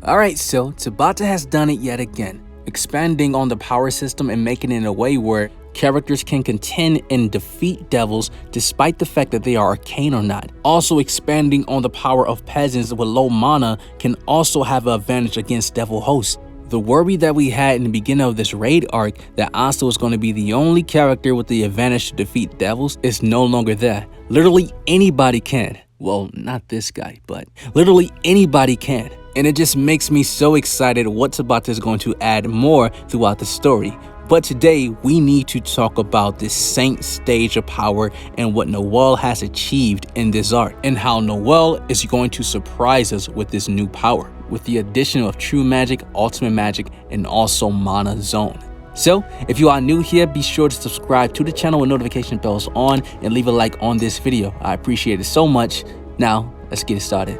Alright, so Tabata has done it yet again, expanding on the power system and making it in a way where characters can contend and defeat devils despite the fact that they are arcane or not. Also expanding on the power of peasants with low mana can also have an advantage against devil hosts. The worry that we had in the beginning of this raid arc that Asta was going to be the only character with the advantage to defeat devils is no longer there. Literally anybody can. Well, not this guy, but literally anybody can. And it just makes me so excited what Tabata is going to add more throughout the story. But today, we need to talk about this Saint stage of power and what Noelle has achieved in this arc, and how Noelle is going to surprise us with this new power, with the addition of True Magic, Ultimate Magic, and also Mana Zone. So, if you are new here, be sure to subscribe to the channel with notification bells on and leave a like on this video. I appreciate it so much. Now, let's get it started.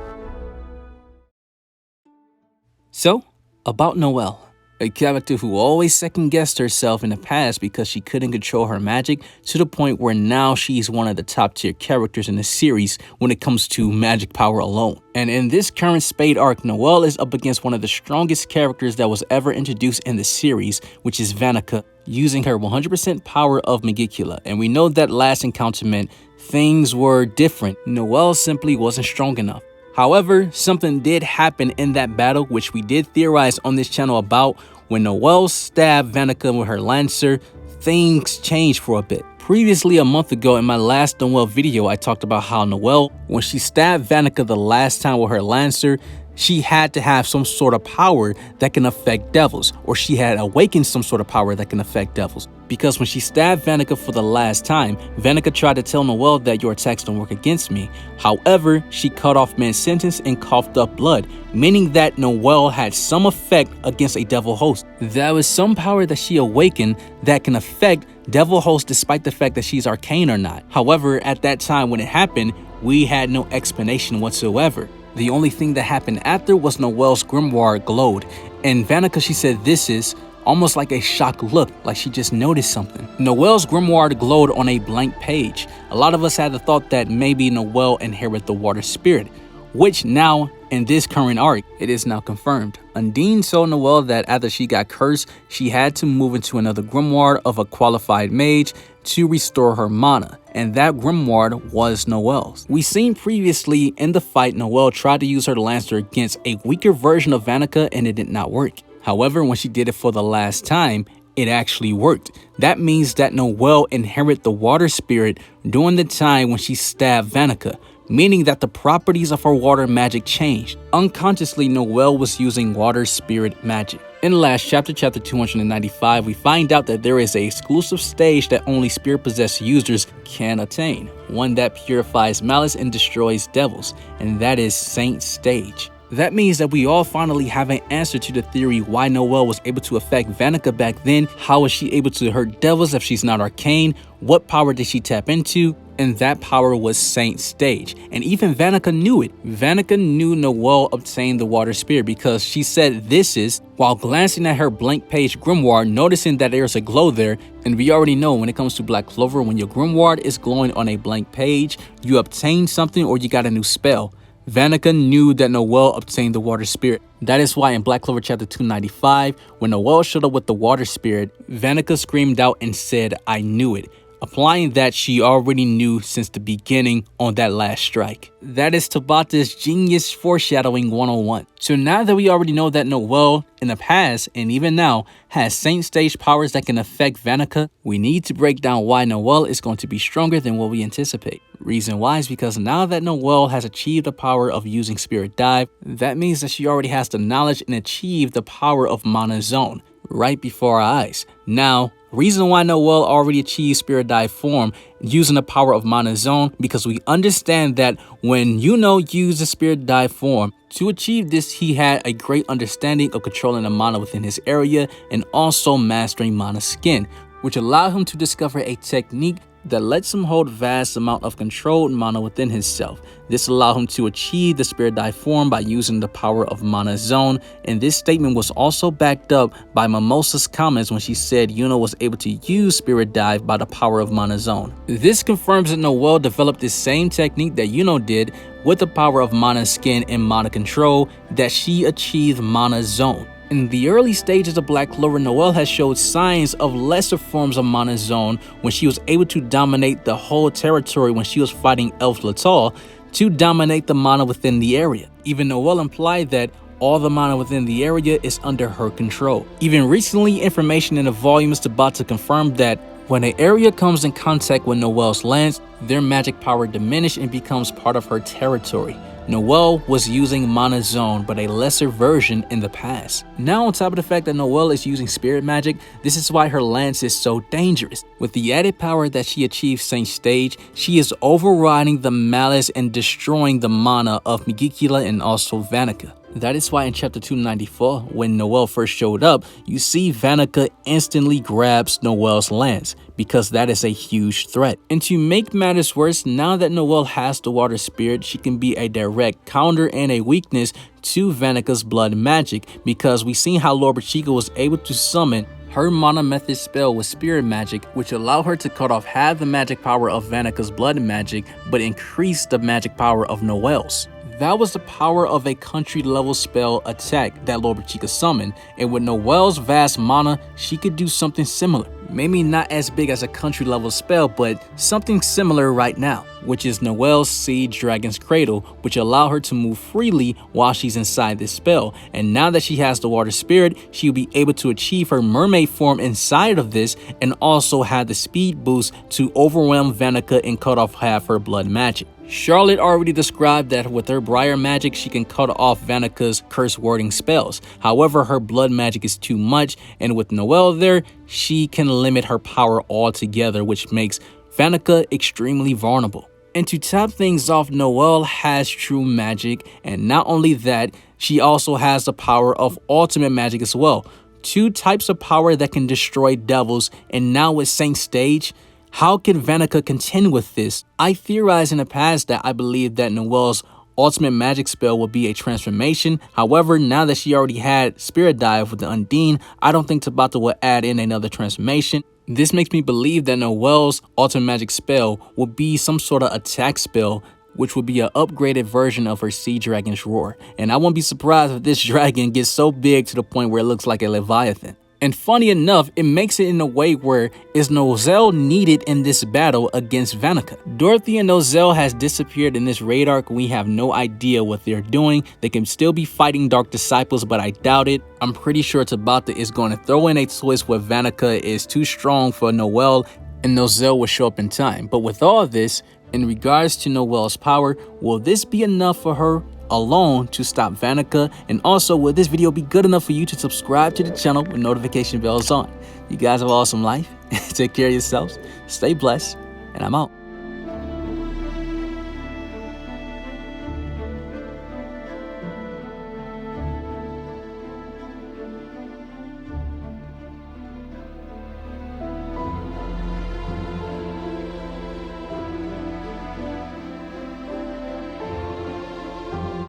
So, about Noelle, a character who always second-guessed herself in the past because she couldn't control her magic, to the point where now she's one of the top-tier characters in the series when it comes to magic power alone. And in this current Spade arc, Noelle is up against one of the strongest characters that was ever introduced in the series, which is Vanica, using her 100% Power of Megicula. And we know that last encounter meant things were different. Noelle simply wasn't strong enough. However, something did happen in that battle, which we did theorize on this channel about. When Noelle stabbed Vanica with her Lancer, things changed for a bit. Previously, a month ago in my last Noelle video, I talked about how Noelle, when she stabbed Vanica the last time with her Lancer, she had to have some sort of power that can affect devils, or she had awakened some sort of power that can affect devils. Because when she stabbed Vanica for the last time, Vanica tried to tell Noelle that your attacks don't work against me. However, she cut off mid-sentence and coughed up blood, meaning that Noelle had some effect against a devil host. There was some power that she awakened that can affect devil hosts despite the fact that she's arcane or not. However, at that time when it happened, we had no explanation whatsoever. The only thing that happened after was Noelle's grimoire glowed, and Vanica, she said this is almost like a shocked look, like she just noticed something. Noelle's grimoire glowed on a blank page. A lot of us had the thought that maybe Noelle inherited the water spirit, which now in this current arc, it is now confirmed. Undine told Noelle that after she got cursed, she had to move into another grimoire of a qualified mage to restore her mana, and that grimoire was Noelle's. We seen previously in the fight, Noelle tried to use her Lancer against a weaker version of Vanica and it did not work. However, when she did it for the last time, it actually worked. That means that Noelle inherited the water spirit during the time when she stabbed Vanica, meaning that the properties of her water magic changed. Unconsciously, Noelle was using water spirit magic. In the last chapter, chapter 295, we find out that there is an exclusive stage that only spirit-possessed users can attain, one that purifies malice and destroys devils, and that is Saint Stage. That means that we all finally have an answer to the theory why Noelle was able to affect Vanica back then. How was she able to hurt devils if she's not arcane? What power did she tap into? And that power was Saint Stage. And even Vanica knew it. Vanica knew Noelle obtained the water spirit because she said this is while glancing at her blank page grimoire, noticing that there's a glow there. And we already know when it comes to Black Clover, when your grimoire is glowing on a blank page, you obtain something or you got a new spell. Vanica knew that Noelle obtained the water spirit. That is why in Black Clover chapter 295, when Noelle showed up with the water spirit, Vanica screamed out and said, "I knew it," applying that she already knew since the beginning on that last strike. That is Tabata's genius foreshadowing 101. So now that we already know that Noelle in the past and even now has Saint Stage powers that can affect Vanica, we need to break down why Noelle is going to be stronger than what we anticipate. Reason why is because now that Noelle has achieved the power of using Spirit Dive, that means that she already has the knowledge and achieved the power of Mana Zone right before our eyes. Now, reason why Noelle already achieved Spirit Dive form using the power of Mana Zone, because we understand that when used the Spirit Dive form, to achieve this, he had a great understanding of controlling the mana within his area and also mastering mana skin, which allowed him to discover a technique that lets him hold vast amount of controlled mana within himself. This allowed him to achieve the Spirit Dive form by using the power of Mana Zone, and this statement was also backed up by Mimosa's comments when she said Yuno was able to use Spirit Dive by the power of Mana Zone. This confirms that Noelle developed the same technique that Yuno did with the power of Mana Skin and Mana Control, that she achieved Mana Zone. In the early stages of Black Clover, Noelle has showed signs of lesser forms of Mana Zone when she was able to dominate the whole territory when she was fighting Elf Latal to dominate the mana within the area. Even Noelle implied that all the mana within the area is under her control. Even recently, information in the volume is about to confirm that when an area comes in contact with Noelle's lands, their magic power diminishes and becomes part of her territory. Noelle was using Mana Zone, but a lesser version in the past. Now, on top of the fact that Noelle is using spirit magic, this is why her lance is so dangerous. With the added power that she achieved Saint Stage, she is overriding the malice and destroying the mana of Megicula and also Vanica. That is why in chapter 294, when Noelle first showed up, you see Vanica instantly grabs Noelle's lance, because that is a huge threat. And to make matters worse, now that Noelle has the Water Spirit, she can be a direct counter and a weakness to Vanica's blood magic, because we seen how Lord Magica was able to summon her mana method spell with spirit magic, which allowed her to cut off half the magic power of Vanica's blood magic, but increase the magic power of Noelle's. That was the power of a country level spell attack that Lord Magica summoned, and with Noelle's vast mana, she could do something similar. Maybe not as big as a country level spell, but something similar right now, which is Noelle's Siege Dragon's Cradle, which allow her to move freely while she's inside this spell. And now that she has the Water Spirit, she'll be able to achieve her mermaid form inside of this, and also have the speed boost to overwhelm Vanica and cut off half her blood magic. Charlotte already described that with her Briar magic, she can cut off Vanica's curse wording spells. However, her blood magic is too much, and with Noelle there, she can limit her power altogether, which makes Vanica extremely vulnerable. And to top things off, Noelle has true magic, and not only that, she also has the power of ultimate magic as well. Two types of power that can destroy devils, and now with Saint Stage, how can Vanica contend with this? I theorized in the past that I believe that Noelle's ultimate magic spell will be a transformation. However, now that she already had Spirit Dive with the Undine, I don't think Tabata will add in another transformation. This makes me believe that Noelle's ultimate magic spell will be some sort of attack spell, which will be an upgraded version of her Sea Dragon's Roar. And I won't be surprised if this dragon gets so big to the point where it looks like a Leviathan. And funny enough, it makes it in a way where is Noelle needed in this battle against Vanica? Dorothy and Noelle has disappeared in this raid arc. We have no idea what they're doing. They can still be fighting Dark Disciples, but I doubt it. I'm pretty sure Tabata is going to throw in a twist where Vanica is too strong for Noelle and Noelle will show up in time. But with all this, in regards to Noelle's power, will this be enough for her alone to stop Vanica? And also, will this video be good enough for you to subscribe to the channel with notification bells on? You guys have an awesome life. Take care of yourselves, stay blessed, and I'm out.